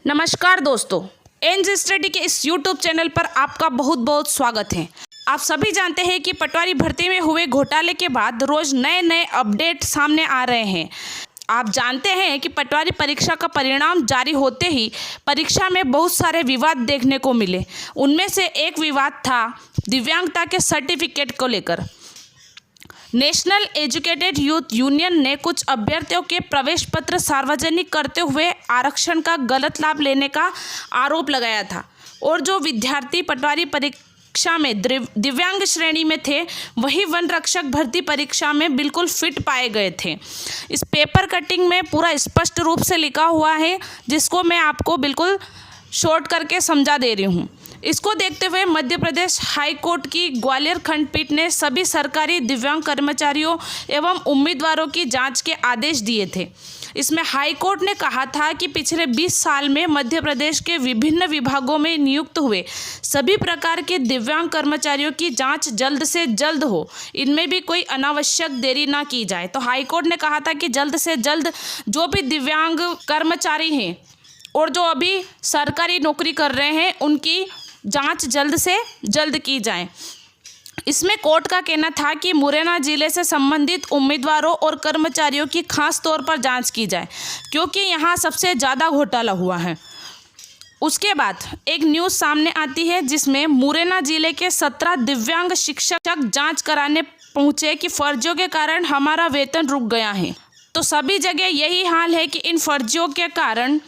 नमस्कार दोस्तों, एंज स्टडी के इस YouTube चैनल पर आपका बहुत बहुत स्वागत है। आप सभी जानते हैं कि पटवारी भर्ती में हुए घोटाले के बाद रोज नए नए अपडेट सामने आ रहे हैं। आप जानते हैं कि पटवारी परीक्षा का परिणाम जारी होते ही परीक्षा में बहुत सारे विवाद देखने को मिले। उनमें से एक विवाद था दिव्यांगता के सर्टिफिकेट को लेकर। नेशनल एजुकेटेड यूथ यूनियन ने कुछ अभ्यर्थियों के प्रवेश पत्र सार्वजनिक करते हुए आरक्षण का गलत लाभ लेने का आरोप लगाया था और जो विद्यार्थी पटवारी परीक्षा में दिव्यांग श्रेणी में थे वही वन रक्षक भर्ती परीक्षा में बिल्कुल फिट पाए गए थे। इस पेपर कटिंग में पूरा स्पष्ट रूप से लिखा हुआ है, जिसको मैं आपको बिल्कुल शॉर्ट करके समझा दे रही हूँ। इसको देखते हुए मध्य प्रदेश हाई कोर्ट की ग्वालियर खंडपीठ ने सभी सरकारी दिव्यांग कर्मचारियों एवं उम्मीदवारों की जांच के आदेश दिए थे। इसमें हाई कोर्ट ने कहा था कि पिछले 20 साल में मध्य प्रदेश के विभिन्न विभागों में नियुक्त हुए सभी प्रकार के दिव्यांग कर्मचारियों की जांच जल्द से जल्द हो, इनमें भी कोई अनावश्यक देरी ना की जाए। तो हाई कोर्ट ने कहा था कि जल्द से जल्द जो भी दिव्यांग कर्मचारी हैं और जो अभी सरकारी नौकरी कर रहे हैं उनकी जांच जल्द से जल्द की जाए। इसमें कोर्ट का कहना था कि मुरैना जिले से संबंधित उम्मीदवारों और कर्मचारियों की खास तौर पर जांच की जाए, क्योंकि यहां सबसे ज़्यादा घोटाला हुआ है। उसके बाद एक न्यूज़ सामने आती है जिसमें मुरैना जिले के 17 दिव्यांग शिक्षक जांच कराने पहुंचे कि फर्जियों के कारण हमारा वेतन रुक गया है। तो सभी जगह यही हाल है कि इन फर्जियों के कारण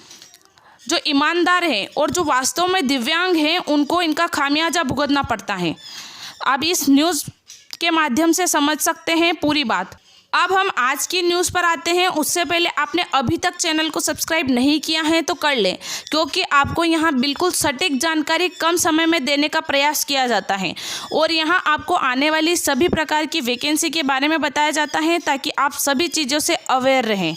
जो ईमानदार हैं और जो वास्तव में दिव्यांग हैं उनको इनका खामियाजा भुगतना पड़ता है। आप इस न्यूज़ के माध्यम से समझ सकते हैं पूरी बात। अब हम आज की न्यूज़ पर आते हैं। उससे पहले आपने अभी तक चैनल को सब्सक्राइब नहीं किया है तो कर लें, क्योंकि आपको यहाँ बिल्कुल सटीक जानकारी कम समय में देने का प्रयास किया जाता है और यहाँ आपको आने वाली सभी प्रकार की वैकेंसी के बारे में बताया जाता है ताकि आप सभी चीज़ों से अवेयर रहें।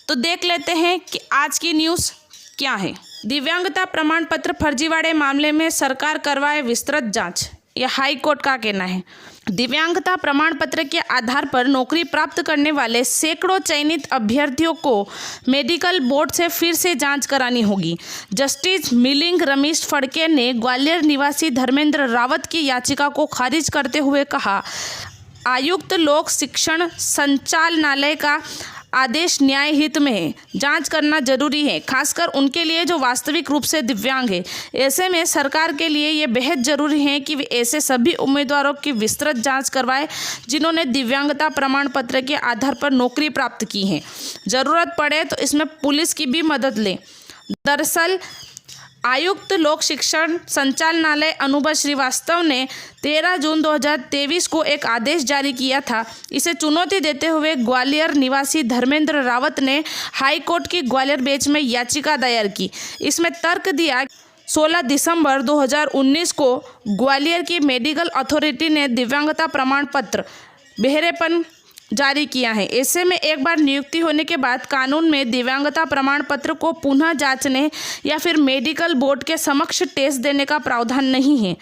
तो देख लेते हैं कि आज की न्यूज़ क्या है। दिव्यांगता प्रमाण पत्र फर्जीवाड़े मामले में सरकार करवाए विस्तृत जांच, यह हाई कोर्ट का कहना है। दिव्यांगता प्रमाण पत्र के आधार पर नौकरी प्राप्त करने वाले सैकड़ों चयनित अभ्यर्थियों को मेडिकल बोर्ड से फिर से जांच करानी होगी। जस्टिस मिलिंग रमेश फड़के ने ग्वालियर निवासी धर्मेंद्र रावत की याचिका को खारिज करते हुए कहा, आयुक्त लोक शिक्षण संचालनालय का आदेश न्याय हित में है। जांच करना जरूरी है, खासकर उनके लिए जो वास्तविक रूप से दिव्यांग है। ऐसे में सरकार के लिए ये बेहद जरूरी है कि वे ऐसे सभी उम्मीदवारों की विस्तृत जांच करवाए जिन्होंने दिव्यांगता प्रमाण पत्र के आधार पर नौकरी प्राप्त की है। ज़रूरत पड़े तो इसमें पुलिस की भी मदद लें। दरअसल आयुक्त लोक शिक्षण संचालनालय अनुभव श्रीवास्तव ने 13 जून 2023 को एक आदेश जारी किया था। इसे चुनौती देते हुए ग्वालियर निवासी धर्मेंद्र रावत ने हाई कोर्ट की ग्वालियर बेंच में याचिका दायर की। इसमें तर्क दिया 16 दिसंबर 2019 को ग्वालियर की मेडिकल अथॉरिटी ने दिव्यांगता प्रमाण पत्र बहरेपन जारी किया है। ऐसे में एक बार नियुक्ति होने के बाद कानून में दिव्यांगता प्रमाण पत्र को पुनः जांचने या फिर मेडिकल बोर्ड के समक्ष टेस्ट देने का प्रावधान नहीं है।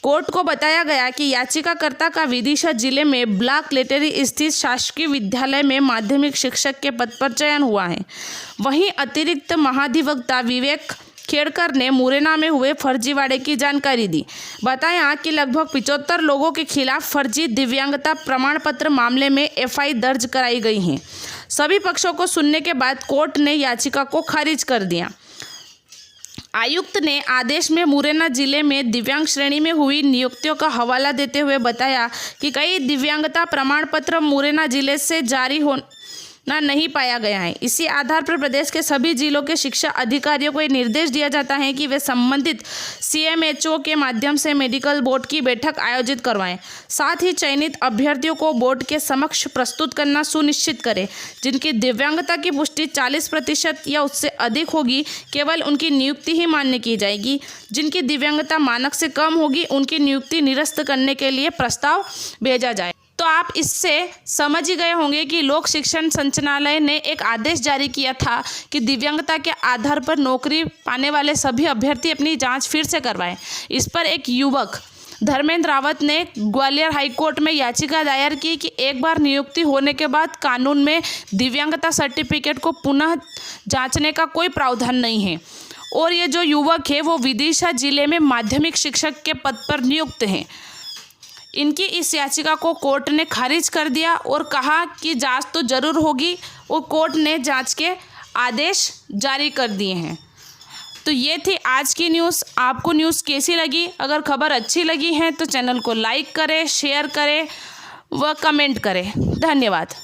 कोर्ट को बताया गया कि याचिकाकर्ता का विदिशा जिले में ब्लॉक लेटरी स्थित शासकीय विद्यालय में माध्यमिक शिक्षक के पद पर चयन हुआ है। वहीं अतिरिक्त महाधिवक्ता विवेक खेड़कर ने मुरैना में हुए फर्जीवाड़े की जानकारी दी। बताया कि लगभग 75 लोगों के खिलाफ फर्जी दिव्यांगता प्रमाण पत्र मामले में एफआई दर्ज कराई गई हैं। सभी पक्षों को सुनने के बाद कोर्ट ने याचिका को खारिज कर दिया। आयुक्त ने आदेश में मुरैना जिले में दिव्यांग श्रेणी में हुई नियुक्तियों का हवाला देते हुए बताया कि कई दिव्यांगता प्रमाण पत्र मुरैना जिले से जारी नहीं पाया गया है। इसी आधार पर प्रदेश के सभी जिलों के शिक्षा अधिकारियों को ये निर्देश दिया जाता है कि वे संबंधित सीएमएचओ के माध्यम से मेडिकल बोर्ड की बैठक आयोजित करवाएं। साथ ही चयनित अभ्यर्थियों को बोर्ड के समक्ष प्रस्तुत करना सुनिश्चित करें। जिनकी दिव्यांगता की पुष्टि 40% या उससे अधिक होगी, केवल उनकी नियुक्ति ही मान्य की जाएगी। जिनकी दिव्यांगता मानक से कम होगी, उनकी नियुक्ति निरस्त करने के लिए प्रस्ताव भेजा जाए। तो आप इससे समझ ही गए होंगे कि लोक शिक्षण संचालनालय ने एक आदेश जारी किया था कि दिव्यांगता के आधार पर नौकरी पाने वाले सभी अभ्यर्थी अपनी जांच फिर से करवाएं। इस पर एक युवक धर्मेंद्र रावत ने ग्वालियर हाई कोर्ट में याचिका दायर की कि एक बार नियुक्ति होने के बाद कानून में दिव्यांगता सर्टिफिकेट को पुनः जांचने का कोई प्रावधान नहीं है और ये जो युवक है वो विदिशा जिले में माध्यमिक शिक्षक के पद पर नियुक्त हैं। इनकी इस याचिका को कोर्ट ने खारिज कर दिया और कहा कि जांच तो ज़रूर होगी, और कोर्ट ने जांच के आदेश जारी कर दिए हैं। तो ये थी आज की न्यूज़। आपको न्यूज़ कैसी लगी? अगर खबर अच्छी लगी है तो चैनल को लाइक करें, शेयर करें व कमेंट करें। धन्यवाद।